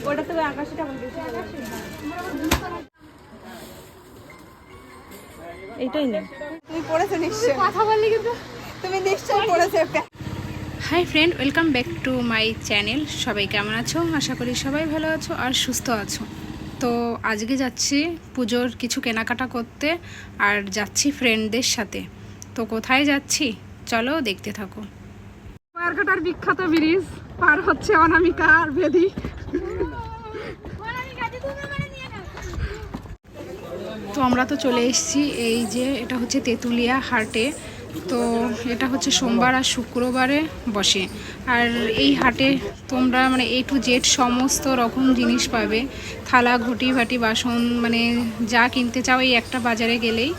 ওটা তো আকাশটা বেশি এইটাই না তুমি পড়েছো নিশ্চয়ই কথা বললি কিন্তু তুমি নিশ্চয়ই পড়েছো hi friend, welcome back to my channel. সবাই কেমন আছো? আশা করি সবাই ভালো আছো আর সুস্থ আছো। তো আজকে যাচ্ছি পুজোর কিছু কেনাকাটা করতে আর যাচ্ছি ফ্রেন্ডদের সাথে। তো কোথায় যাচ্ছি চলো দেখতে থাকো। পারঘাটার বিখ্যাত ব্রিজ পার হচ্ছে অনামিকা আর বেদি। তো আমরা তো চলে এসেছি, এই যে এটা হচ্ছে তেঁতুলিয়া হাটে। তো এটা হচ্ছে সোমবার আর শুক্রবারে বসে। আর এই হাটে তোমরা মানে A to Z সমস্ত রকম জিনিস পাবে। থালা, ঘটি, বাটি, বাসন, মানে যা কিনতে চাও এই একটা বাজারে গেলেই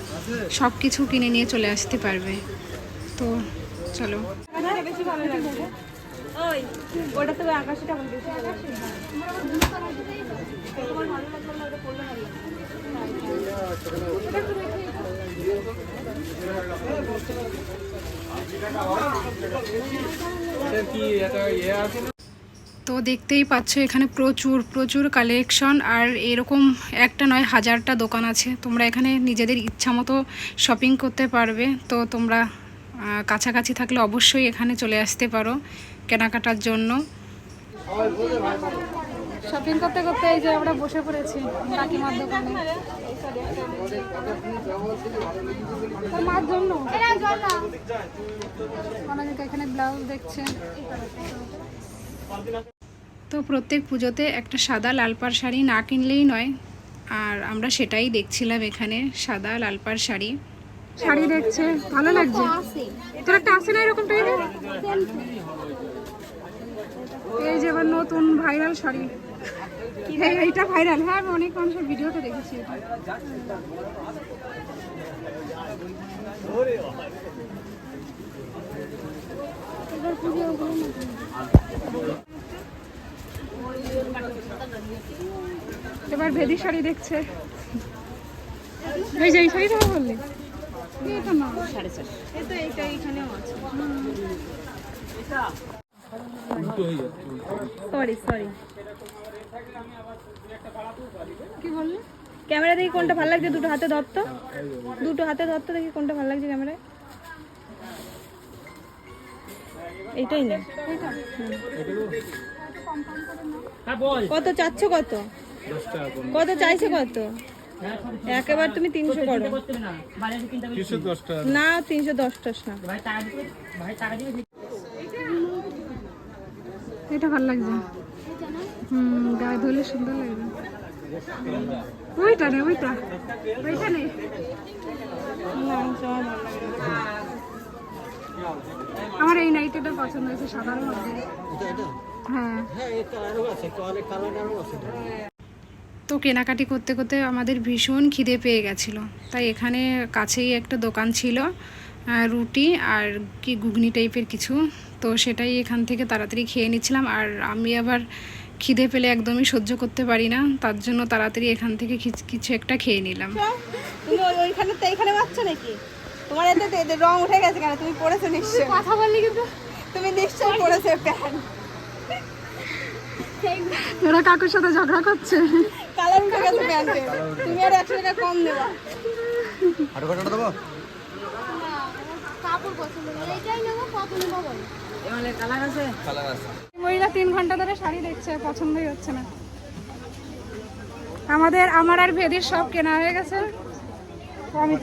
সব কিছু কিনে নিয়ে চলে আসতে পারবে। তো চলো। ওটা তো আকাশটা বেশি তো দেখতেই পাচ্ছ এখানে প্রচুর প্রচুর কালেকশন, আর এরকম একটা নয় হাজারটা দোকান আছে। তোমরা এখানে নিজেদের ইচ্ছা মতো শপিং করতে পারবে। তো তোমরা কাছাকাছি থাকলে অবশ্যই এখানে চলে আসতে পারো কেনাকাটার জন্য। শপিং করতে করতে এই যে আমরা বসে পড়েছি কাকিমার দোকানে মার জন্য। অনেকে এখানে ব্লাউজ দেখছে। তো প্রত্যেক পুজোতে একটা সাদা লালপাড় শাড়ি না কিনলেই নয়, আর আমরা সেটাই দেখছিলাম এখানে, সাদা লালপাড় শাড়ি। শাড়ি দেখছে, ভালো লাগছে। তোর একটা আছে না এরকম টাইপের? এই যে আবার নতুন ভাইরাল শাড়ি, এইটা ভাইরাল। হ্যাঁ, আমি অনেক মানুষের ভিডিওতে দেখেছি এটা। এবার ভেদি শাড়ি দেখছে। এই যে এই শাড়িটা বললি এটা না 450। এটা এইটা এখানেও আছে। সরি কি বললি? ক্যামেরা দেখি কোনটা ভালো লাগছে, দুটো হাতে ধরতো, দেখি কোনটা ভালো লাগছে ক্যামেরায়। এইটাই না, কত চাচ্ছ? কত চাইছে? কত? একেবারে তুমি 300 করো না, 310 না। এটা ভালো লাগছে। গায়ে ধরলে সুন্দর লাগবে। ওইটা নেই। আমার এই নাইটিটা পছন্দ হয়েছে, সাদার মধ্যে। হ্যাঁ, তো কেনাকাটি করতে করতে আমাদের ভীষণ খিদে পেয়ে গেছিলো, তাই এখানে কাছেই একটা দোকান ছিল রুটি আর কি ঘুগনি টাইপের কিছু। তো সেটাই এখান থেকে তাড়াতাড়ি খেয়ে নিচ্ছিলাম। আর আমি আবার খিদে পেলে একদমই সহ্য করতে পারি না, তার জন্য তাড়াতাড়ি এখান থেকে কিছু একটা খেয়ে নিলাম। তুমি ওইখানে তো এইখানে পাচ্ছ নাকি? তোমার এতে রং উঠে গেছে কেন? তুমি পড়েছো নিশ্চয়ই। কথা বললি কিন্তু তুমি নিশ্চয়ই পড়েছো প্যান্ট। এরা কাকুর সাথে ঝগড়া করছে। কালার উঠে গেছে প্যান্টে। তুমি আর 100 টাকা কম দেবা। আরো কত দেবো? কাপড় পছন্দ নেই, এইটাই নেব। কত নেব বল? এখানে কালার আছে। মহিলা 3 ঘন্টা ধরে শাড়ি দেখছে, পছন্দই হচ্ছে না। আমার আর ভেদির সব কেনা হয়ে গেছে। আমি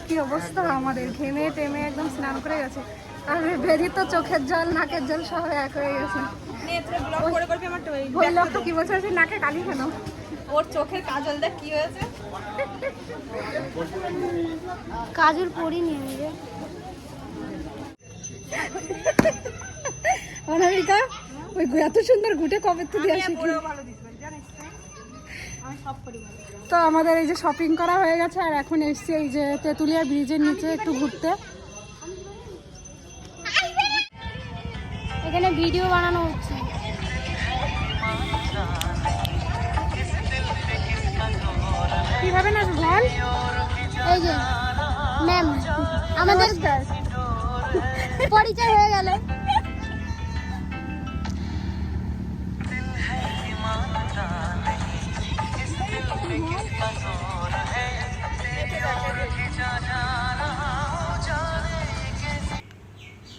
কি অবস্থা আমাদের, ঘেমে টেমে একদম স্নান করে গেছে। আর ভেদি তো চোখের জল নাকের জল সব এক হয়ে গেছে। ওই লোক তো কি বলছে, নাকে কালি কেন? ওর চোখের কাজল দেখ কি হয়েছে। কাজল পরিনি আমি রে। অনামিকা ওই এত সুন্দর ঘুটে কবে তো দিয়ে আসি। তো আমাদের এই যে শপিং করা হয়ে গেছে, আর এখন এসছি এই যে তেঁতুলিয়া ব্রিজের নিচে একটু ঘুরতে। এখানে ভিডিও বানানো হচ্ছে। কিভাবে নাচ বল? এই যে ম্যাম আমাদের পরিচয় হয়ে গেল।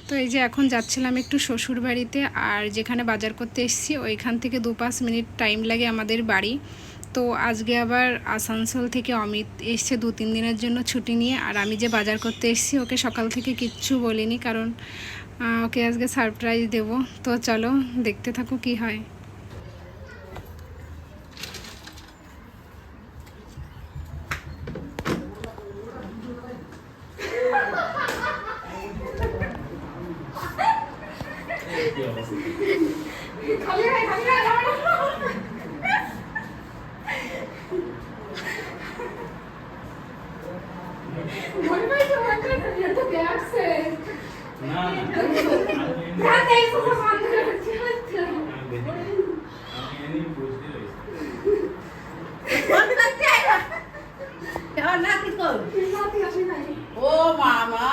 তো এই যে এখন যাচ্ছিলাম একটু শ্বশুর বাড়িতে, আর যেখানে বাজার করতে এসেছি ওইখান থেকে 2-5 মিনিট টাইম লাগে আমাদের বাড়ি। তো আজকে আবার আসানসোল থেকে অমিত এসছে 2-3 দিনের জন্য ছুটি নিয়ে। আর আমি যে বাজার করতে এসেছি ওকে সকাল থেকে কিচ্ছু বলিনি, কারণ ওকে আজকে সারপ্রাইজ দেব। তো চলো দেখতে থাকো কি হয়। ও মামা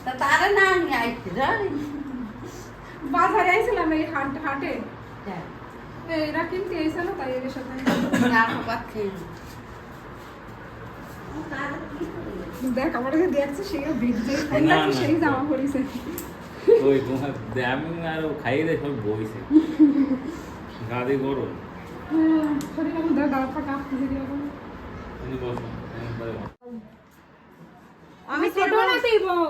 তা তারা না আমি আইছি বাজারে আইছিলাম এই হাটে, এরা কিনতে এসেছিল তাই এদের সাথে দেখ আমার কাছে দেখছে সেই ভিজে সেই জামা পরিছে। ওই তোমার আমি আর খাইয়ে দেয় সব বইছে গাদি গরম। শরীর এখন দাঁড়া কাঁপতে যেরকম। তুমি বসো আমি ছোট না তুই বউ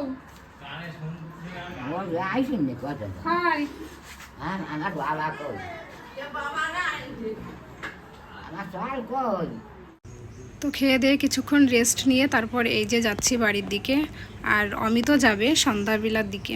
কানে শুনতে আমি ওই আইছেন নে কথা হাই আমার বাবা কই আমার চাল কই। তো খেয়ে দিয়ে কিছুক্ষণ রেস্ট নিয়ে তারপর এই যে যাচ্ছি বাড়ির দিকে, আর অমিতও যাবে সন্ধ্যাবেলার দিকে।